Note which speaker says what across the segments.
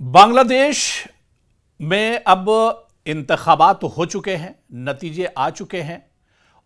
Speaker 1: बांग्लादेश में अब इंतखाबात हो चुके हैं, नतीजे आ चुके हैं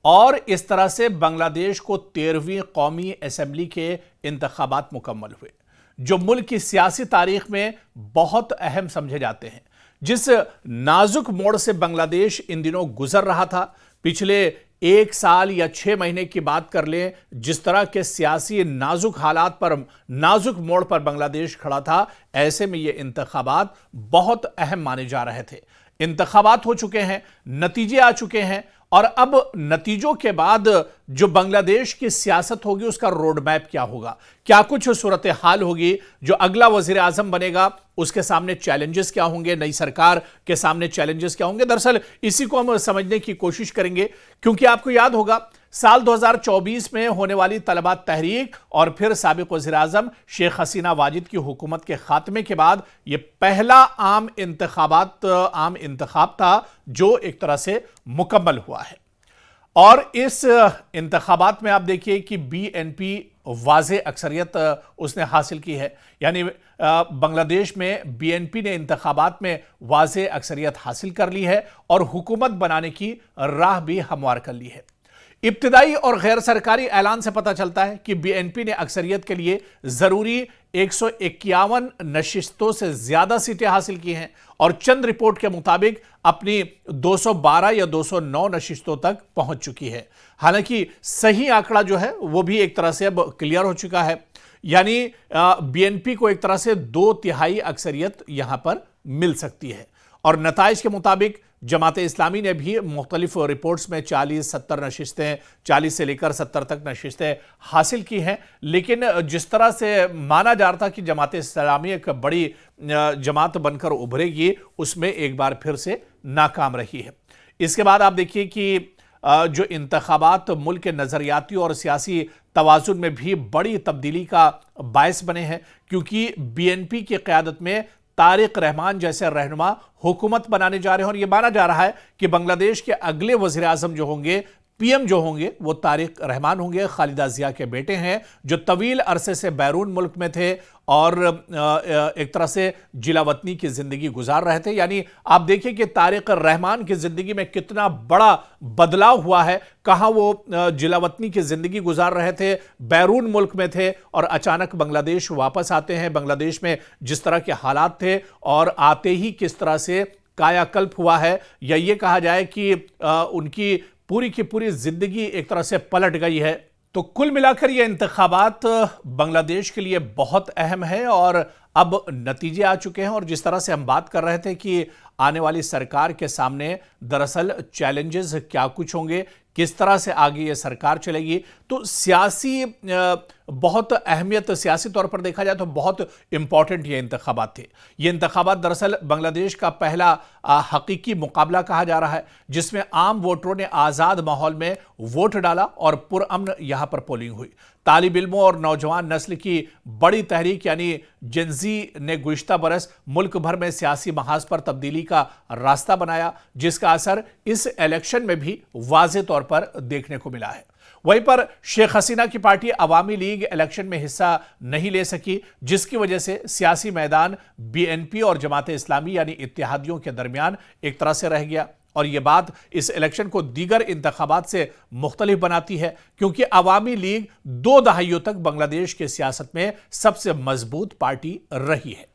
Speaker 1: और इस तरह से बांग्लादेश को 13वीं कौमी असेंबली के इंतखाबात मुकम्मल हुए, जो मुल्क की सियासी तारीख में बहुत अहम समझे जाते हैं। जिस नाजुक मोड़ से बांग्लादेश इन दिनों गुजर रहा था, पिछले 1 साल या 6 महीने की बात कर लें, जिस तरह के सियासी नाजुक हालात पर, नाजुक मोड़ पर बांग्लादेश खड़ा था, ऐसे में ये इंतखाबात बहुत अहम माने जा रहे थे। इंतखाबात हो चुके हैं, नतीजे आ चुके हैं और अब नतीजों के बाद जो बांग्लादेश की सियासत होगी उसका रोड मैप क्या होगा, क्या कुछ सूरत हाल होगी, जो अगला वजीर आजम बनेगा उसके सामने चैलेंजेस क्या होंगे, नई सरकार के सामने चैलेंजेस क्या होंगे। दरअसल इसी को हम समझने की कोशिश करेंगे, क्योंकि आपको याद होगा साल 2024 में होने वाली तलबात तहरीक और फिर साबिक वज़ीर आज़म शेख हसीना वाजिद की हुकूमत के खात्मे के बाद यह पहला आम इंतखाब था जो एक तरह से मुकम्मल हुआ है। और इस इंतखाबात में आप देखिए कि बीएनपी वाज़े अक्सरियत उसने हासिल की है, यानी बांग्लादेश में बीएनपी ने इंतखाबात में वाज़े अक्सरियत हासिल कर ली है और हुकूमत बनाने की राह भी हमवार कर ली है। इब्तिदाई और गैर सरकारी ऐलान से पता चलता है कि बीएनपी ने अक्सरियत के लिए जरूरी 151 नशिस्तों से ज्यादा सीटें हासिल की हैं और चंद रिपोर्ट के मुताबिक अपनी 212 या 209 नशिस्तों तक पहुंच चुकी है। हालांकि सही आंकड़ा जो है वो भी एक तरह से अब क्लियर हो चुका है, यानी बीएनपी को एक तरह से 2/3 अक्सरियत यहां पर मिल सकती है। और नताइज के मुताबिक जमाते इस्लामी ने भी मुख्तलिफ रिपोर्ट्स में 40-70 नशिस्तें, 40 से लेकर 70 तक नशिस्तें हासिल की हैं, लेकिन जिस तरह से माना जा रहा था कि जमाते इस्लामी एक बड़ी जमात बनकर उभरेगी, उसमें एक बार फिर से नाकाम रही है। इसके बाद आप देखिए कि जो इंतखाबात मुल्क के नज़रियाती और सियासी तवाज़ुन में भी बड़ी तब्दीली का बायस बने हैं, क्योंकि बीएनपी की क़यादत में तारिक रहमान जैसे रहनुमा हुकूमत बनाने जा रहे हैं और यह माना जा रहा है कि बांग्लादेश के अगले वज़ीर आज़म जो होंगे, पीएम जो होंगे, वो तारिक रहमान होंगे। खालिदा जिया के बेटे हैं, जो तवील अरसे से बैरून मुल्क में थे और एक तरह से जिला वतनी की जिंदगी गुजार रहे थे। यानी आप देखिए कि तारिक रहमान की जिंदगी में कितना बड़ा बदलाव हुआ है, कहां वो जिला वतनी की जिंदगी गुजार रहे थे, बैरून मुल्क में थे और अचानक बांग्लादेश वापस आते हैं। बांग्लादेश में जिस तरह के हालात थे और आते ही किस तरह से कायाकल्प हुआ है, या ये कहा जाए कि उनकी पूरी की पूरी जिंदगी एक तरह से पलट गई है। तो कुल मिलाकर ये इंतखाबात बांग्लादेश के लिए बहुत अहम है और अब नतीजे आ चुके हैं। और जिस तरह से हम बात कर रहे थे कि आने वाली सरकार के सामने दरअसल चैलेंजेस क्या कुछ होंगे, किस तरह से आगे ये सरकार चलेगी, तो सियासी बहुत अहमियत, सियासी तौर पर देखा जाए तो बहुत इंपॉर्टेंट ये इंतखाबात थे। ये इंतखाबात दरअसल बांग्लादेश का पहला हकीकी मुकाबला कहा जा रहा है, जिसमें आम वोटरों ने आज़ाद माहौल में वोट डाला और पुरअमन यहां पर पोलिंग हुई। तालिब इल्मों और नौजवान नस्ल की बड़ी तहरीक यानी जेनजी ने गुज़िश्ता बरस मुल्क भर में सियासी महाज पर तब्दीली का रास्ता बनाया, जिसका असर इस इलेक्शन में भी वाज़े तौर पर देखने को मिला है। वहीं पर शेख हसीना की पार्टी अवामी लीग इलेक्शन में हिस्सा नहीं ले सकी, जिसकी वजह से सियासी मैदान बीएनपी और जमाते इस्लामी यानी इत्तेहादियों के दरमियान एक तरह से रह गया। और यह बात इस इलेक्शन को दीगर इंतखाबात से मुख्तलिफ बनाती है, क्योंकि अवामी लीग 2 दहाइयों तक बांग्लादेश की सियासत में सबसे मजबूत पार्टी रही है।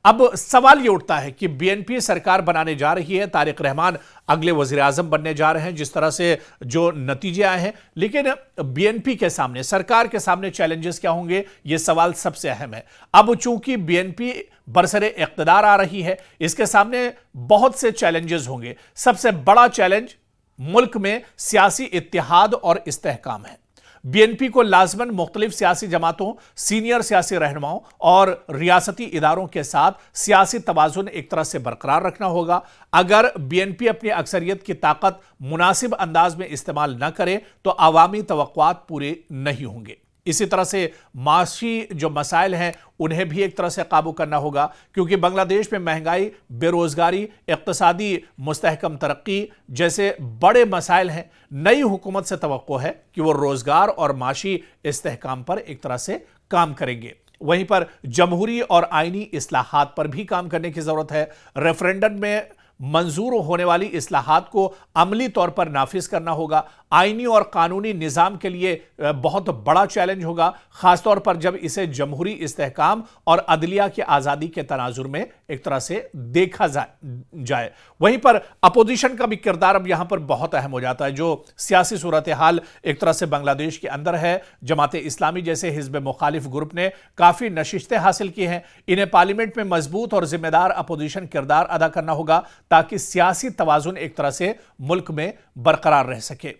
Speaker 1: अब सवाल यह उठता है कि बीएनपी सरकार बनाने जा रही है, तारिक रहमान अगले वजीर आजम बनने जा रहे हैं, जिस तरह से जो नतीजे आए हैं, लेकिन बीएनपी के सामने, सरकार के सामने चैलेंजेस क्या होंगे, यह सवाल सबसे अहम है। अब चूंकि बीएनपी बरसरे इख्तिदार आ रही है, इसके सामने बहुत से चैलेंजेस होंगे। सबसे बड़ा चैलेंज मुल्क में सियासी इत्तेहाद और इस्तेहकाम है। बीएनपी को लाजमन मुख्तलिफ सियासी जमातों, सीनियर सियासी रहनुमाओं और रियासती इदारों के साथ सियासी तवाज़ुन एक तरह से बरकरार रखना होगा। अगर बीएनपी अपनी अक्सरियत की ताकत मुनासिब अंदाज में इस्तेमाल न करे तो अवामी तवक्कुआत पूरे नहीं होंगे। इसी तरह से माशी जो मसाइल हैं उन्हें भी एक तरह से काबू करना होगा, क्योंकि बांग्लादेश में महंगाई, बेरोजगारी, इक्तिसादी मुस्तहकम तरक्की जैसे बड़े मसाइल हैं। नई हुकूमत से तवक्को है कि वो रोजगार और माशी इस्तेहकाम पर एक तरह से काम करेंगे। वहीं पर जमहूरी और आईनी इस्लाहात पर भी काम करने की जरूरत है। रेफरेंडम में मंजूर होने वाली इस्लाहात को अमली तौर पर नाफिज करना होगा। आईनी और कानूनी निज़ाम के लिए बहुत बड़ा चैलेंज होगा, खासतौर पर जब इसे जमहूरी इस्तेहकाम और अदलिया की आज़ादी के तनाजुर में एक तरह से देखा जाए। वहीं पर अपोजिशन का भी किरदार अब यहां पर बहुत अहम हो जाता है। जो सियासी सूरत हाल एक तरह से बांग्लादेश के अंदर है, जमात इस्लामी जैसे हिज़्ब मुखालिफ ग्रुप ने काफ़ी नशिस्तें हासिल की हैं। इन्हें पार्लियामेंट में मजबूत और जिम्मेदार अपोजिशन किरदार अदा करना होगा ताकि सियासी तवाजुन एक तरह से मुल्क में बरकरार रह सके।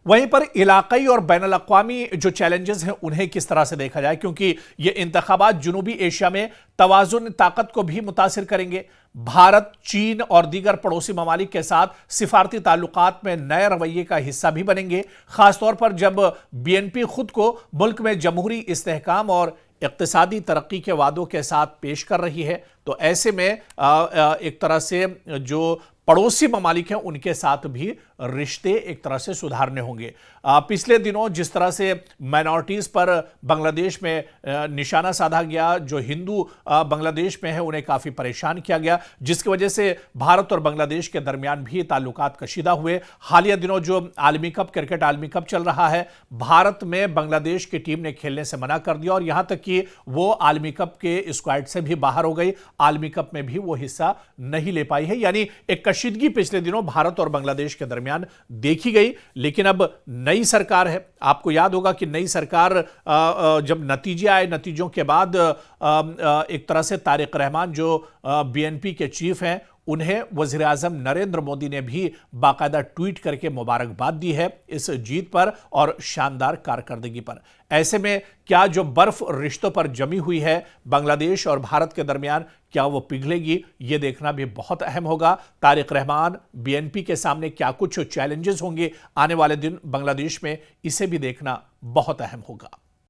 Speaker 1: वहीं पर इलाकाई और बैनुल अक़वामी जो चैलेंजेस हैं उन्हें किस तरह से देखा जाए, क्योंकि ये इंतखाबात जुनूबी एशिया में तवाजुन ताकत को भी मुतासिर करेंगे। भारत, चीन और दीगर पड़ोसी ममालिक के साथ सिफारती ताल्लुकात में नए रवैये का हिस्सा भी बनेंगे, खासतौर पर जब BNP खुद को मुल्क में जमहूरी इस्तेहकाम और इक़्तिसादी तरक्की के वादों के साथ पेश कर रही है। तो ऐसे में एक तरह से जो पड़ोसी ममालिक हैं उनके साथ भी रिश्ते एक तरह से सुधारने होंगे। पिछले दिनों जिस तरह से माइनॉरिटीज़ पर बांग्लादेश में निशाना साधा गया, जो हिंदू बांग्लादेश में है उन्हें काफ़ी परेशान किया गया, जिसकी वजह से भारत और बांग्लादेश के दरमियान भी ताल्लुकात कशीदा हुए। हालिया दिनों जो आलमी कप, क्रिकेट आलमी कप चल रहा है, भारत में बांग्लादेश की टीम ने खेलने से मना कर दिया और यहाँ तक कि वो आलमी कप के स्क्वाड से भी बाहर हो गई, आलमी कप में भी वो हिस्सा नहीं ले पाई है। यानी एक कशीदगी पिछले दिनों भारत और बांग्लादेश के दरमियान देखी गई। लेकिन अब नई सरकार है, आपको याद होगा कि नई सरकार जब नतीजे आए, नतीजों के बाद एक तरह से तारिक रहमान जो BNP के चीफ हैं उन्हें वज़ीर आज़म नरेंद्र मोदी ने भी बाकायदा ट्वीट करके मुबारकबाद दी है इस जीत पर और शानदार कारकर्दगी पर। ऐसे में क्या जो बर्फ रिश्तों पर जमी हुई है बांग्लादेश और भारत के दरमियान, क्या वो पिघलेगी, ये देखना भी बहुत अहम होगा। तारिक रहमान, BNP के सामने क्या कुछ चैलेंजेस होंगे आने वाले दिन बांग्लादेश में, इसे भी देखना बहुत अहम होगा।